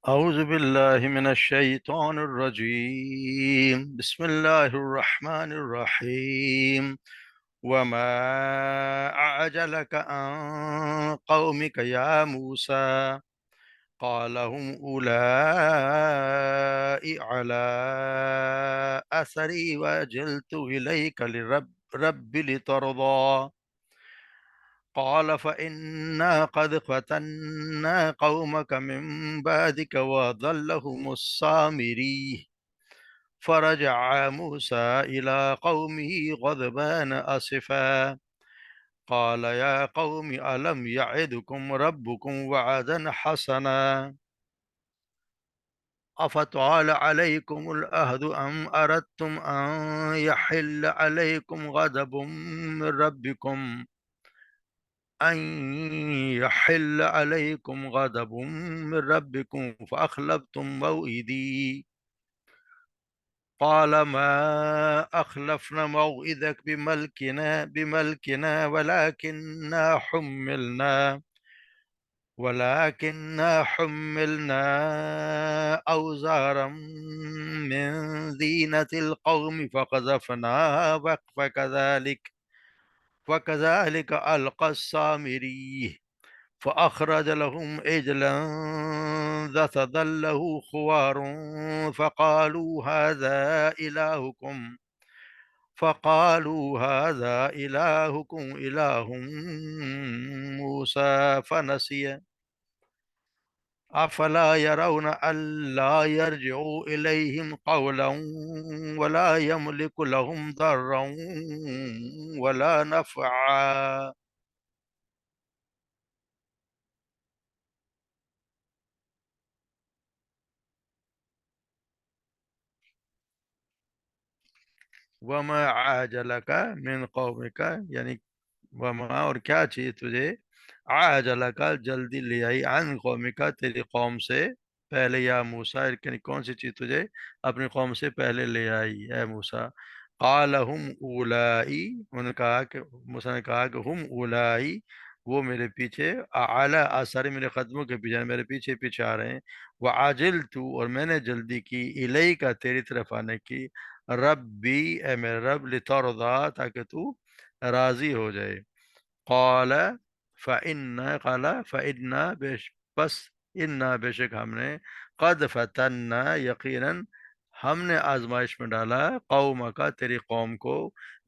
أعوذ بالله من الشيطان الرجيم بسم الله الرحمن الرحيم وما أعجلك عن قومك يا موسى قال هم أولئك على أثري وأجلت إليك رب لترضى قال فإنا قد فتنا قومك من بعدك وأضلهم السامري فرجع موسى إلى قومه غضبان أسفا قال يا قوم ألم يعدكم ربكم وعدا حسنا أفطال عليكم العهد أم أردتم أن يحل عليكم غضب من ربكم أن يحل عليكم غضب من ربكم فأخلفتم موعدي قال ما أخلفنا موعدك بملكنا ولكننا حملنا أوزارا من زينة القوم فقذفناها وكذلك ألقى السامري فأخرج لهم عجلا ذات له خوار فقالوا هذا إلهكم إله موسى فنسي أفلا يرون ألا يرجع إليهم قولا ولا يملك لهم ضرا ولا نفعا وما عاجلك من قومك یعنی وما اور کیا چیز تجھے عاجلک جلدی لے آئی عن قومک تیری قوم سے پہلے یا موسیٰ یعنی کون سی چیز تجھے اپنی قوم سے پہلے لے آئی اے موسیٰ قال ہم اولائی انہوں نے کہا کہ موسیٰ نے کہا کہ ہم اولائی وہ میرے پیچھے اعلی آثار میرے قدموں کے پیچھے میرے پیچھے پیچھے آ رہے ہیں وعجلت اور میں نے جلدی کی الیکا تیری طرف آنے کی ربی اے میرے رب لترضا تاکہ تو راضی ہو جائے قال فإنا بس انا بے شک ہم نے قد فتنا یقیناً ہم نے آزمائش میں ڈالا قوم کا تیری قوم کو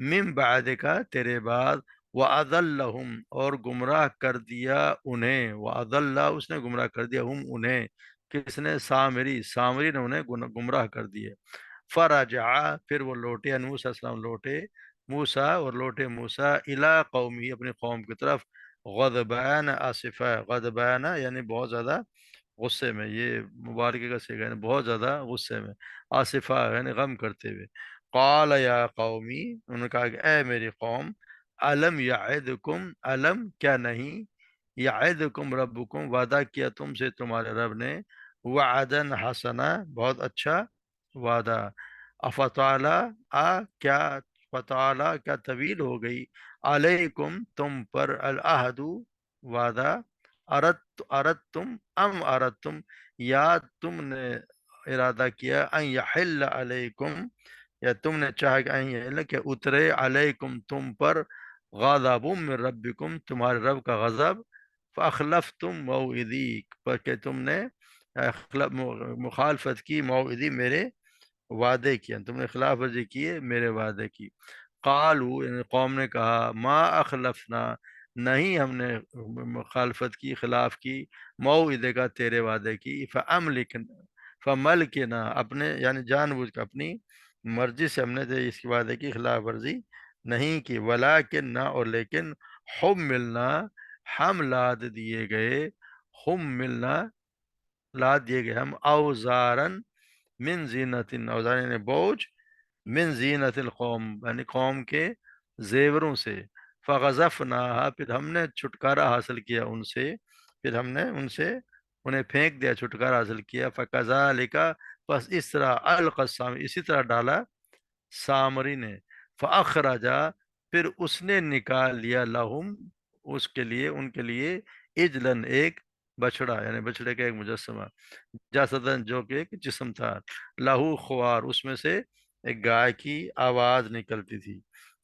من بعد کا تیرے بعد وَأَضَلَّهُمْ اور گمراہ کر دیا انہیں وَأَضَلَّ اس نے گمراہ کر دیا ہم انہیں کس نے سامری نے انہیں گمراہ کر دیے فرجع پھر وہ لوٹے موسیٰ علیہ السلام لوٹے موسیٰ الی قومی اپنی قوم کی طرف غضبان آصفہ غضبان یعنی بہت زیادہ غصے میں یہ مبارکہ کا صیغہ ہے بہت زیادہ غصے میں آصفہ یعنی غم کرتے ہوئے قال یا قومی انہوں نے کہا کہ اے میری قوم علم کیا نہیں یعدکم ربکم وعدہ کیا تم سے تمہارے رب نے وعدن حسنا بہت اچھا وعدہ افطالا کیا فطالا کیا طویل ہو گئی علیکم تم پر العہد وعدہ اردتم یا تم نے ارادہ کیا ان یحل علیکم یا تم نے چاہا کہ ان یحل کہ اترے علیکم تم پر غضب من ربکم تمہارے رب کا غضب فاخلفتم موعدی پر کہ تم نے مخالفت کی موعدی میرے وعدے کیا تم نے خلاف ورزی کی ہے میرے وعدے کی قالو یعنی قوم نے کہا ما اخلفنا نہیں ہم نے مخالفت کی خلاف کی موعدے کا تیرے وعدے کی فملکنا اپنے یعنی جان بوجھ کر اپنی مرضی سے ہم نے اس وعدے کی خلاف ورزی نہیں کی ولیکن نہ اور لیکن ہم لاد دیے گئے ہم اوزارن من زینت اوزار یعنی بوجھ من زینت القوم یعنی قوم کے زیوروں سے فغزفناها پھر ہم نے چھٹکارا حاصل کیا ان سے پھر ہم نے انہیں پھینک دیا چھٹکارا حاصل کیا فکذالک پس اس طرح القسام اسی طرح ڈالا سامری نے فاخرجا پھر اس نے نکال لیا لہم ان کے لیے اجلن ایک بچڑا یعنی بچڑے کا ایک مجسمہ، جسدن جو کہ ایک جسم تھا، لہو خوار اس میں سے ایک گائے کی آواز نکلتی تھی،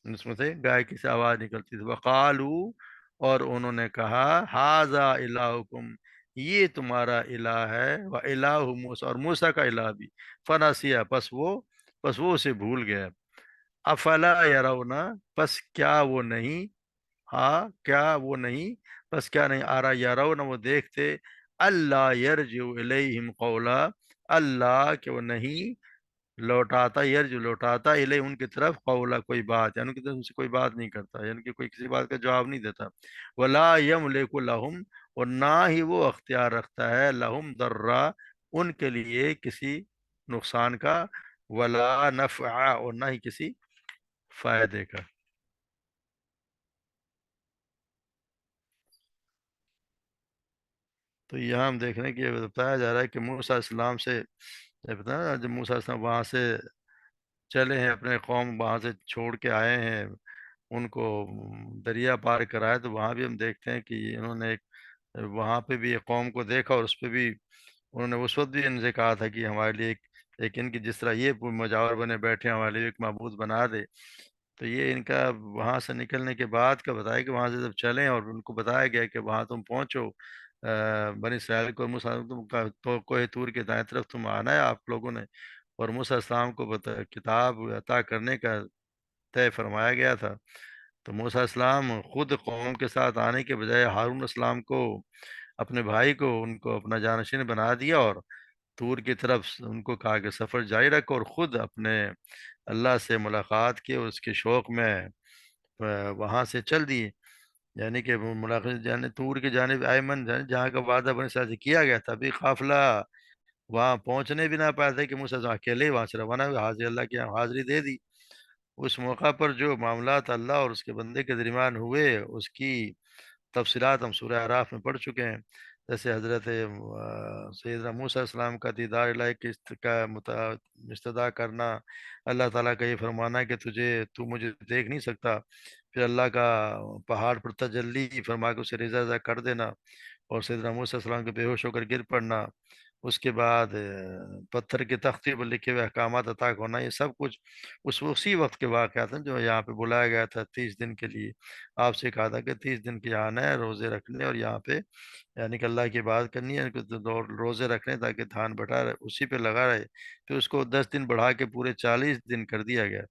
اس میں سے گائے کی سے آواز نکلتی تھی، وقالو اور انہوں نے کہا ہاذا الہکم یہ تمہارا الہ ہے، و الہ موسیٰ اور موسیٰ کا الہ بھی، فناسیہ پس وہ اسے بھول گیا، افلا یرونا پس کیا وہ نہیں، ہاں کیا وہ نہیں، بس کیا نہیں آ رہا یارو نہ وہ دیکھتے، اللہ یرجع الیہم قولا اللہ کہ وہ نہیں لوٹاتا، یرجع لوٹاتا الیہ ان کی طرف قولا کوئی بات، یعنی ان کی طرف ان سے کوئی بات نہیں کرتا، یعنی کہ کوئی کسی بات کا جواب نہیں دیتا، ولا یملک لہم اور نہ ہی وہ اختیار رکھتا ہے لہم ضرا ان کے لیے کسی نقصان کا، ولا نفع اور نہ ہی کسی فائدے کا۔ تو یہاں ہم دیکھ رہے ہیں کہ یہ بتایا جا رہا ہے کہ موسیٰ علیہ السلام سے، یہ بتایا نا جب موسیٰ علیہ السلام وہاں سے چلے ہیں، اپنے قوم وہاں سے چھوڑ کے آئے ہیں، ان کو دریا پار کرائے، تو وہاں بھی ہم دیکھتے ہیں کہ انہوں نے ایک وہاں پہ بھی ایک قوم کو دیکھا، اور اس پہ بھی انہوں نے اس وقت بھی ان سے کہا تھا کہ ہمارے لیے ایک ان کی جس طرح یہ مجاور بنے بیٹھے ہیں، ہمارے لیے ایک معبود بنا دے۔ تو یہ ان کا وہاں سے نکلنے کے بعد کا بتایا کہ وہاں سے جب چلیں اور ان کو بتایا گیا کہ وہاں تم پہنچو، بنی اسرائیل کو، موسیٰ تم کا تو کوہ طور کے دائیں طرف تم آنا ہے آپ لوگوں نے، اور موسیٰ السلام کو کتاب عطا کرنے کا طے فرمایا گیا تھا۔ تو موسیٰ السلام خود قوم کے ساتھ آنے کے بجائے ہارون السلام کو، اپنے بھائی کو، ان کو اپنا جانشین بنا دیا، اور طور کی طرف ان کو کہا کہ سفر جاری رکھو، اور خود اپنے اللہ سے ملاقات کی اور اس کے شوق میں وہاں سے چل دیے، یعنی کہ وہ ملاقات یعنی طور کی جانب ایمن جہاں کا وعدہ بنی اسرائیل سے کیا گیا تھا، ابھی قافلہ وہاں پہنچنے بھی نہ پایا تھا کہ موسیٰ اکیلے ہی وہاں سے روانہ ہوئے، حاضر اللہ کی حاضری دے دی۔ اس موقع پر جو معاملات اللہ اور اس کے بندے کے درمیان ہوئے، اس کی تفصیلات ہم سورہ اعراف میں پڑھ چکے ہیں، جیسے حضرت سیدنا موسیٰ علیہ السلام کا دیدار الہی کی کا استدعا کرنا، اللہ تعالیٰ کا یہ فرمانا ہے کہ تو مجھے دیکھ نہیں سکتا، پھر اللہ کا پہاڑ پر تجلی فرما کے اسے ریزہ ریزہ کر دینا، اور سیدنا موسیٰ علیہ السلام کے بے ہوش ہو کر گر پڑنا، اس کے بعد پتھر کی تختی پر لکھے ہوئے احکامات عطا ہونا، یہ سب کچھ اسی وقت کے واقعات ہیں جو یہاں پہ بلایا گیا تھا 30 دن کے لیے، آپ سے کہا تھا کہ 30 دن کے یہاں آنا ہے، روزے رکھنے اور یہاں پہ یعنی کہ اللہ کی بات کرنی ہے، کہ روزے رکھنے تاکہ دھیان بٹا رہے اسی پہ لگا رہے، پھر اس کو 10 دن بڑھا کے پورے 40 دن کر دیا گیا۔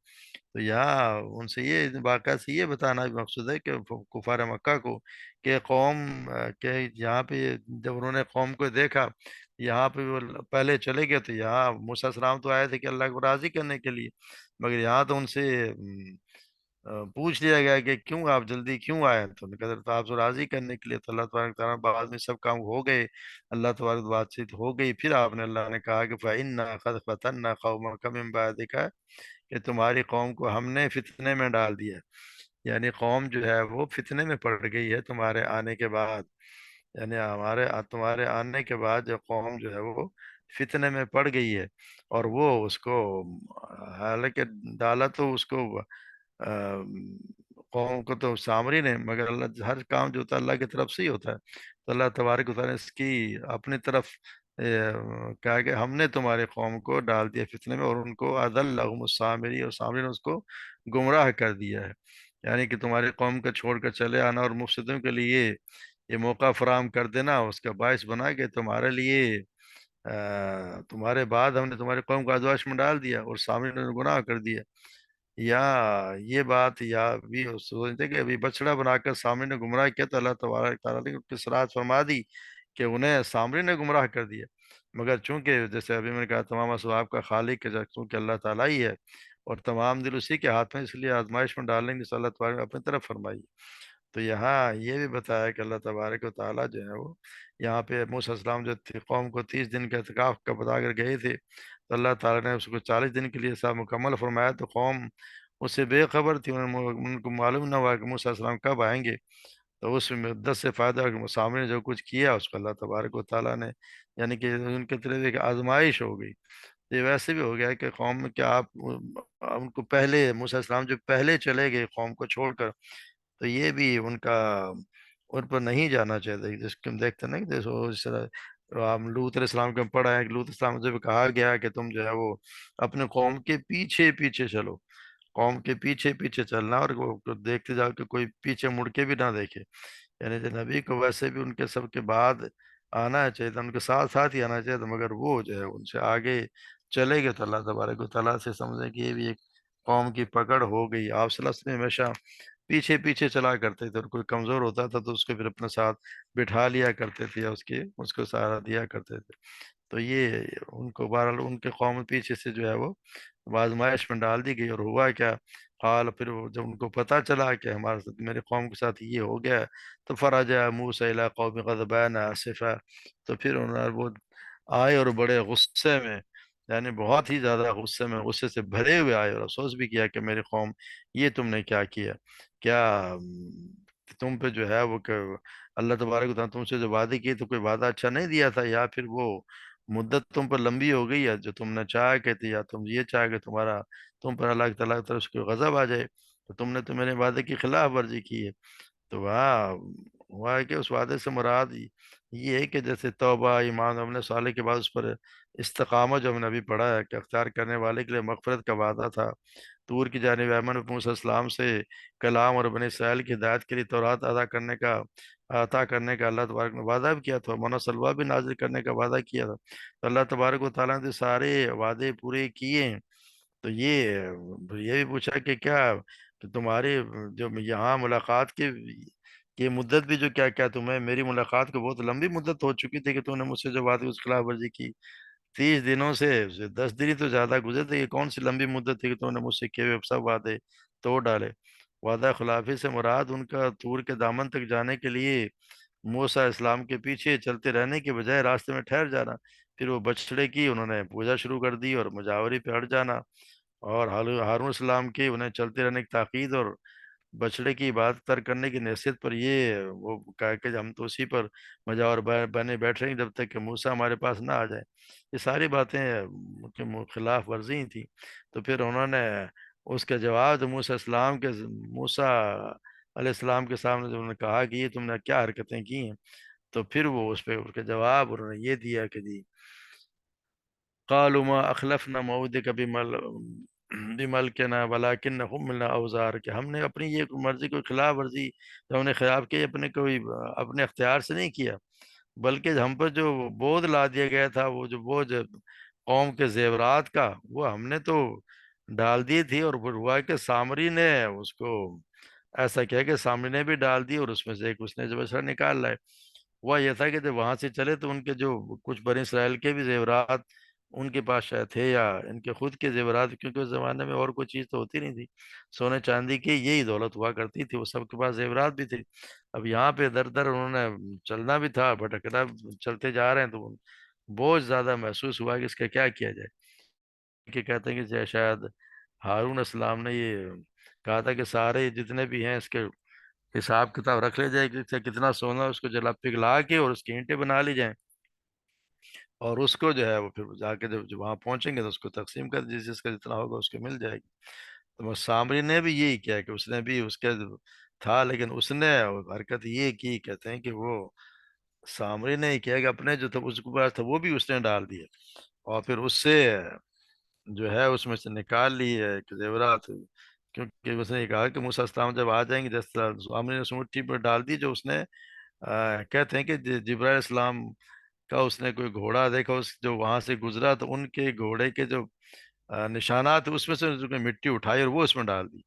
تو یہاں ان سے یہ واقعہ سے یہ بتانا بھی مقصود ہے کہ کفار مکہ کو کہ قوم کہ یہاں پہ جب انہوں نے قوم کو دیکھا، یہاں پہ وہ پہلے چلے گئے، تو یہاں موسیٰ السلام تو آئے تھے کہ اللہ کو راضی کرنے کے لیے، مگر یہاں تو ان سے پوچھ لیا گیا کہ کیوں آپ جلدی کیوں آئے، تو انہوں نے کہا تو آپ سے راضی کرنے کے لیے، تو اللہ تبارک تعالیٰ بعد میں سب کام ہو گئے، اللہ تبارک بات چیت ہو گئی، پھر آپ نے اللہ نے کہا کہ فَإِنَّا قَدْ فَتَنَّا قَوْمَكَ مِن بَعْدِكَ کہ تمہاری قوم کو ہم نے فتنے میں ڈال دیا، یعنی قوم جو ہے وہ فتنے میں پڑ گئی ہے تمہارے آنے کے بعد، یعنی تمہارے آنے کے بعد جو قوم جو ہے وہ فتنے میں پڑ گئی ہے، اور وہ اس کو حالانکہ ڈالا تو اس کو قوم کو تو سامری نے، مگر اللہ ہر کام جو ہوتا ہے اللہ کی طرف سے ہی ہوتا ہے، تو اللہ تبارک و تعالیٰ نے اس کی اپنی طرف کہا کہ ہم نے تمہارے قوم کو ڈال دیا فتنے میں، اور ان کو اضلهم السامری اور سامری نے اس کو گمراہ کر دیا ہے، یعنی کہ تمہاری قوم کا چھوڑ کر چلے آنا اور مفسدوں کے لیے یہ موقع فراہم کر دینا، اس کا باعث بنا کہ تمہارے لیے تمہارے بعد ہم نے تمہاری قوم کو آزمائش میں ڈال دیا اور سامری نے گناہ کر دیا، یا یہ بات یا بھی سوچتے کہ ابھی بچڑا بنا کر سامری نے گمراہ کیا، تو اللہ تبارک تعالیٰ نے ان کی صراحت فرما دی کہ انہیں سامری نے گمراہ کر دیا، مگر چونکہ جیسے ابھی میں نے کہا تمام اسباب کا خالق ہے، چونکہ اللہ تعالیٰ ہی ہے اور تمام دل اسی کے ہاتھ میں، اس لیے آزمائش میں ڈالنے کی اللہ تبارک نے اپنی طرف فرمائی۔ تو یہاں یہ بھی بتایا کہ اللہ تبارک و تعالیٰ جو ہے وہ یہاں پہ موسیٰ علیہ السلام جو قوم کو 30 دن کا اعتکاف کا بتا کر گئے تھے، تو اللہ تعالیٰ نے اس کو 40 دن کے لیے سب مکمل فرمایا، تو قوم اس سے بے خبر تھی، ان کو معلوم نہ ہوا کہ موسیٰ علیہ السلام کب آئیں گے، تو اس مدت سے فائدہ ہو کہ سامنے نے جو کچھ کیا اس کو اللہ تبارک و تعالیٰ نے یعنی کہ ان کے طرف ایک آزمائش ہو گئی۔ یہ ویسے بھی ہو گیا کہ قوم میں کیا آپ ان کو پہلے موسیٰ علیہ السلام جو پہلے چلے گئے قوم کو چھوڑ کر، تو یہ بھی ان کا ان پر نہیں جانا چاہتے، جس کو ہم دیکھتے ہیں نا کہ جیسے اس طرح ہم لوط علیہ السلام کے ہم پڑھا ہے کہ لوط علیہ السلام سے بھی کہا گیا کہ تم جو ہے وہ اپنے قوم کے پیچھے پیچھے چلو، قوم کے پیچھے پیچھے چلنا، اور وہ دیکھتے جاؤ کہ کوئی پیچھے مڑ کے بھی نہ دیکھے، یعنی کہ نبی کو ویسے بھی ان کے سب کے بعد آنا چاہیے تھا، ان کے ساتھ ساتھ ہی آنا چاہیے تھا، مگر وہ جو ہے ان سے آگے چلے گئے تو اللہ تبارک و تعالیٰ سے سمجھیں کہ یہ بھی ایک قوم کی پکڑ ہو گئی۔ آپ صلی اللہ علیہ وسلم ہمیشہ پیچھے پیچھے چلا کرتے تھے، اور کوئی کمزور ہوتا تھا تو اس کو پھر اپنے ساتھ بٹھا لیا کرتے تھے، یا اس کو سہارا دیا کرتے تھے۔ تو یہ ان کو بہرحال ان کے قوم پیچھے سے جو ہے وہ آزمائش میں ڈال دی گئی، اور ہوا کیا، قال پھر جب ان کو پتہ چلا کہ ہمارے ساتھ، میرے قوم کے ساتھ یہ ہو گیا، تو فرجع موسیٰ الی قوم غضبان آسفا، تو پھر انہوں نے وہ آئے اور بڑے غصے میں، یعنی بہت ہی زیادہ غصے میں، غصے سے بھرے ہوئے آئے، اور افسوس بھی کیا کہ میری قوم یہ تم نے کیا کیا، کیا تم پہ جو ہے وہ کہ اللہ تبارک و تعالیٰ تم سے جو وعدے کیے تو کوئی وعدہ اچھا نہیں دیا تھا، یا پھر وہ مدت تم پر لمبی ہو گئی ہے جو تم نے چاہا کہ تھی، یا تم یہ چاہا کہ تم پر اللہ تعالیٰ کی طرف سے کوئی غضب آ جائے، تو تم نے تو میرے وعدے کی خلاف ورزی کی ہے۔ تو وہاں ہوا ہے کہ اس وعدے سے مراد یہ ہے کہ جیسے توبہ، ایمان، عمل صالح کے بعد اس پر استقامت، جو ہم نے ابھی پڑھا ہے کہ اختیار کرنے والے کے لیے مغفرت کا وعدہ تھا، طور کی جانب ایمن موسیٰ علیہ السلام سے کلام اور بنی اسرائیل کی ہدایت کے لیے تورات عطا کرنے کا اللہ تبارک نے وعدہ بھی کیا تھا، منہ سلوا بھی نازل کرنے کا وعدہ کیا تھا، تو اللہ تبارک و تعالیٰ نے سارے وعدے پورے کیے ہیں۔ تو یہ بھی پوچھا کہ کیا کہ تمہاری جو یہاں ملاقات کی مدت بھی جو کیا کیا تمہیں میری ملاقات کو بہت لمبی مدت ہو چکی تھی کہ تم نے مجھ سے جو بات کی اس خلاف ورزی کی، 30 دنوں سے 10 دن ہی تو زیادہ گزرے تھے، یہ کون سی لمبی مدت تھی کہ تم نے مجھ سے کیے ہوئے سب وعدے توڑ ڈالے۔ وعدہ خلافی سے مراد ان کا طور کے دامن تک جانے کے لیے موسیٰ اسلام کے پیچھے چلتے رہنے کے بجائے راستے میں ٹھہر جانا، پھر وہ بچڑے کی انہوں نے پوجا شروع کر دی اور مجاوری پہ ہٹ جانا، اور ہارون السلام کی انہیں چلتے رہنے کی تاکید اور بچڑے کی عبادت ترک کرنے کی نصیحت پر یہ وہ کہا کہ ہم تو اسی پر مجاور بنے بیٹھ رہے ہیں جب تک کہ موسیٰ ہمارے پاس نہ آ جائے۔ یہ ساری باتیں کے خلاف ورزی ہی تھی۔ تو پھر انہوں نے اس کا جواب جو موسیٰ علیہ السلام کے سامنے جب انہوں نے کہا کہ یہ تم نے کیا حرکتیں کی ہیں، تو پھر وہ اس پہ اس کا جواب انہوں نے یہ دیا کہ جی قالوا ما اخلفنا موعدك بملکنا ولكن حملنا اوزار، کہ ہم نے اپنی یہ مرضی کوئی خلاف ورزی جو ہم نے خلاف کی اپنے اختیار سے نہیں کیا، بلکہ ہم پر جو بوجھ لا دیا گیا تھا، وہ جو بوجھ قوم کے زیورات کا، وہ ہم نے تو ڈال دی تھی، اور پھر ہوا کہ سامری نے اس کو ایسا کیا کہ سامری نے بھی ڈال دی، اور اس میں سے ایک اس نے جو بچڑا نکال لائے۔ ہوا یہ تھا کہ جب وہاں سے چلے تو ان کے جو کچھ بنی اسرائیل کے بھی زیورات ان کے پاس شاید تھے، یا ان کے خود کے زیورات، کیونکہ اس زمانے میں اور کوئی چیز تو ہوتی نہیں تھی، سونے چاندی کی یہی دولت ہوا کرتی تھی، وہ سب کے پاس زیورات بھی تھے۔ اب یہاں پہ در در انہوں نے چلنا بھی تھا، بھٹکنا، چلتے جا رہے ہیں، تو بہت زیادہ محسوس ہوا کہ اس کا کیا کیا جائے، کہ کہتے ہیں کہ شاید ہارون السلام نے یہ کہا تھا کہ سارے جتنے بھی ہیں اس کے حساب کتاب رکھ لے جائے کہ اس سے کتنا سونا، اس کو جلا پگھلا کے اور اس کی اینٹیں بنا لی جائیں، اور اس کو جو ہے وہ پھر جا کے جب وہاں پہنچیں گے تو اس کو تقسیم کر جس جس کا جتنا ہوگا اس کو مل جائے گی۔ تو وہ سامری نے بھی یہی کیا کہ اس نے بھی اس کے تھا، لیکن اس نے حرکت یہ کی، کہتے ہیں کہ وہ سامری نے ہی کیا کہ اپنے جو تھا اس کے پاس تھا وہ بھی اس نے ڈال دیا، اور پھر اس سے جو ہے اس میں سے نکال لی ہے کہ زیورات، کیونکہ اس نے یہ کہا کہ موسیٰ السلام جب آ جائیں گے، جس طرح سامری نے اس مٹھی پر ڈال دی جو اس نے کہتے ہیں کہ جبرائیل السلام کا اس نے کوئی گھوڑا دیکھا، جو وہاں سے گزرا تو ان کے گھوڑے کے جو نشانات اس میں سے اس نے مٹی اٹھائی اور وہ اس میں ڈال دی،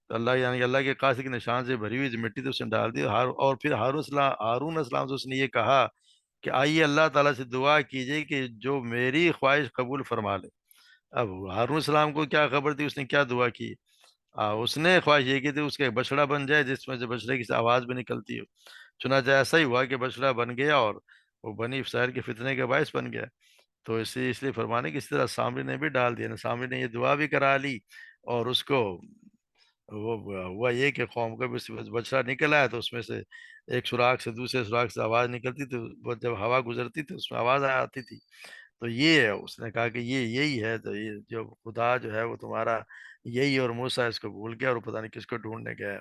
تو اللہ یعنی اللہ کے قاصد کے نشان سے بھری ہوئی جو مٹی تو اس نے ڈال دی، اور پھر ہارون السلام سے اس نے یہ کہا کہ آئیے اللہ تعالیٰ سے دعا کیجئے کہ جو میری خواہش قبول فرما لے۔ اب ہارون السلام کو کیا خبر تھی اس نے کیا دعا کی؟ اس نے خواہش یہ کی تھی اس کا ایک بچڑا بن جائے جس میں سے بچڑے کی آواز بھی نکلتی ہو، چنانچہ ایسا ہی ہوا کہ بچڑا بن گیا، اور وہ بنی اسرائیل کے فتنے کا باعث بن گیا۔ تو اس لیے فرمانے کی اس طرح سامری نے بھی ڈال دیا نا، سامری نے یہ دعا بھی کرا لی، اور اس کو وہ ہوا یہ کہ قوم کا بھی بچڑا نکل آیا، تو اس میں سے ایک سوراخ سے دوسرے سوراخ سے آواز نکلتی تھی، وہ جب ہوا گزرتی تھی اس میں آواز آتی تھی۔ تو یہ اس نے کہا کہ یہی ہے، تو یہ جو خدا جو ہے وہ تمہارا یہی، اور موسیٰ اس کو بھول گیا اور پتہ نہیں کس کو ڈھونڈنے گیا،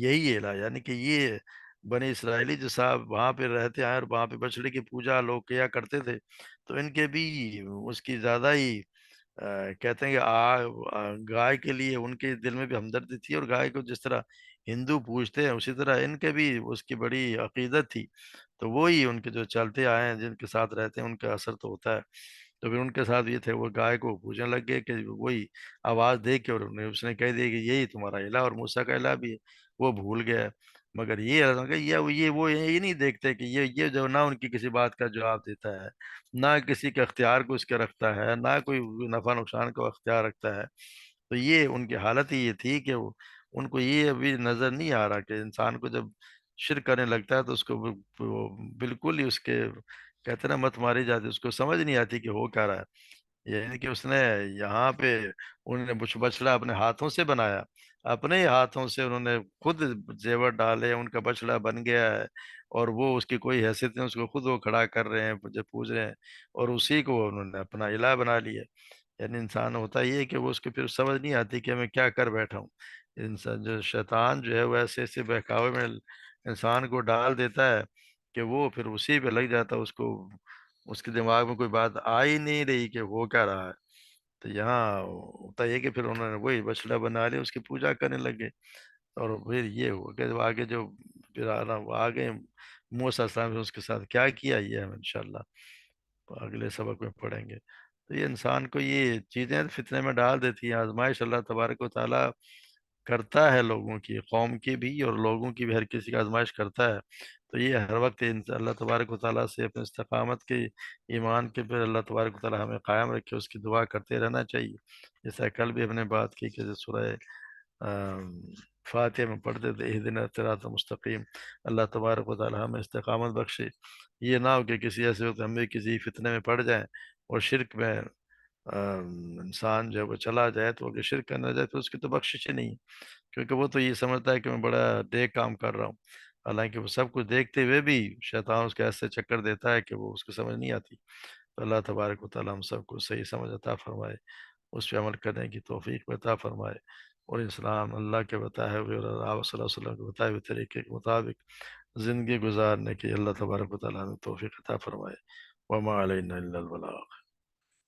یہی ہے الہ، یعنی کہ یہ بنی اسرائیلی جو صاحب وہاں پہ رہتے ہیں اور وہاں پہ بچڑے کی پوجا لوگ کیا کرتے تھے، تو ان کے بھی اس کی زیادہ ہی کہتے ہیں کہ گائے کے لیے ان کے دل میں بھی ہمدردی تھی، اور گائے کو جس طرح ہندو پوجتے ہیں اسی طرح ان کے بھی اس کی بڑی عقیدت تھی، تو وہی ان کے جو چلتے آئے ہیں جن کے ساتھ رہتے ہیں ان کا اثر تو ہوتا ہے، تو پھر ان کے ساتھ یہ تھے وہ گائے کو پوجنے لگ گئے کہ وہی آواز دے کے، اور اس نے کہہ دیا کہ یہی تمہارا الہ اور موسیٰ کا الہ بھی ہے، وہ بھول گیا۔ مگر یہ اللہ کہ یہ وہ یہ نہیں دیکھتے کہ یہ جو نہ ان کی کسی بات کا جواب دیتا ہے، نہ کسی کے اختیار کو اس کے رکھتا ہے، نہ کوئی نفع نقصان کا اختیار رکھتا ہے، تو یہ ان کی حالت ہی یہ تھی کہ ان کو یہ ابھی نظر نہیں آ رہا کہ انسان کو جب شرک کرنے لگتا ہے تو اس کو وہ بالکل ہی اس کے کہتے ہیں نا مت ماری جاتی، اس کو سمجھ نہیں آتی کہ ہو کیا رہا ہے، یعنی کہ اس نے یہاں پہ انہوں نے بچڑا اپنے ہاتھوں سے بنایا، اپنے ہی ہاتھوں سے انہوں نے خود زیور ڈالے، ان کا بچڑا بن گیا ہے، اور وہ اس کی کوئی حیثیت نہیں، اس کو خود وہ کھڑا کر رہے ہیں جو پوج رہے ہیں، اور اسی کو انہوں نے اپنا الہ بنا لیا۔ یعنی انسان ہوتا یہ ہے کہ وہ اس کو پھر سمجھ نہیں آتی کہ میں کیا کر بیٹھا ہوں، انسان جو شیطان جو ہے وہ ایسے ایسے بہکاوے میں انسان کو ڈال دیتا ہے کہ وہ پھر اسی پہ لگ جاتا ہے، اس کو اس کے دماغ میں کوئی بات آ ہی نہیں رہی کہ ہو کیا رہا ہے، تو یہاں ہوتا یہ کہ پھر انہوں نے وہی بچڑا بنا لیا، اس کی پوجا کرنے لگے، اور پھر یہ ہوا کہ آگے جو پھر آگے موسیٰ علیہ السلام نے اس کے ساتھ کیا کیا یہ ہم انشاءاللہ اگلے سبق میں پڑھیں گے۔ تو یہ انسان کو یہ چیزیں فتنے میں ڈال دیتی ہیں، آزمائش اللہ تبارک و تعالیٰ کرتا ہے لوگوں کی، قوم کی بھی اور لوگوں کی بھی، ہر کسی کا آزمائش کرتا ہے، تو یہ ہر وقت اللہ تبارک و تعالیٰ سے اپنے استقامت کے ایمان کے پھر اللہ تبارک و تعالیٰ ہمیں قائم رکھے، اس کی دعا کرتے رہنا چاہیے، جیسا کل بھی ہم نے بات کی کہ سورہ آم، فاتحہ میں پڑھتے تھے اہدنا الصراط المستقیم، اللہ تبارک و تعالیٰ ہمیں استقامت بخشے، یہ نہ ہو کہ کسی ایسے وقت ہم بھی کسی فتنے میں پڑ جائیں اور شرک میں انسان جو ہے وہ چلا جائے، تو اگر شرک کرنا جائے تو اس کی تو بخشش ہی نہیں ہے، کیونکہ وہ تو یہ سمجھتا ہے کہ میں بڑا نیک کام کر رہا ہوں، حالانکہ وہ سب کچھ دیکھتے ہوئے بھی شیطان اس کے ایسے چکر دیتا ہے کہ وہ اس کو سمجھ نہیں آتی، تو اللہ تبارک و تعالیٰ ہم سب کو صحیح سمجھ عطا فرمائے، اس پہ عمل کرنے کی توفیق عطا فرمائے، اور اسلام اللہ کے بتائے ہوئے اور آپ صلی اللہ علیہ وسلم کے بتائے ہوئے طریقے کے مطابق زندگی گزارنے کی اللہ تبارک و تعالیٰ ہمیں توفیق عطا فرمائے۔ وما علینا الا البلاغ۔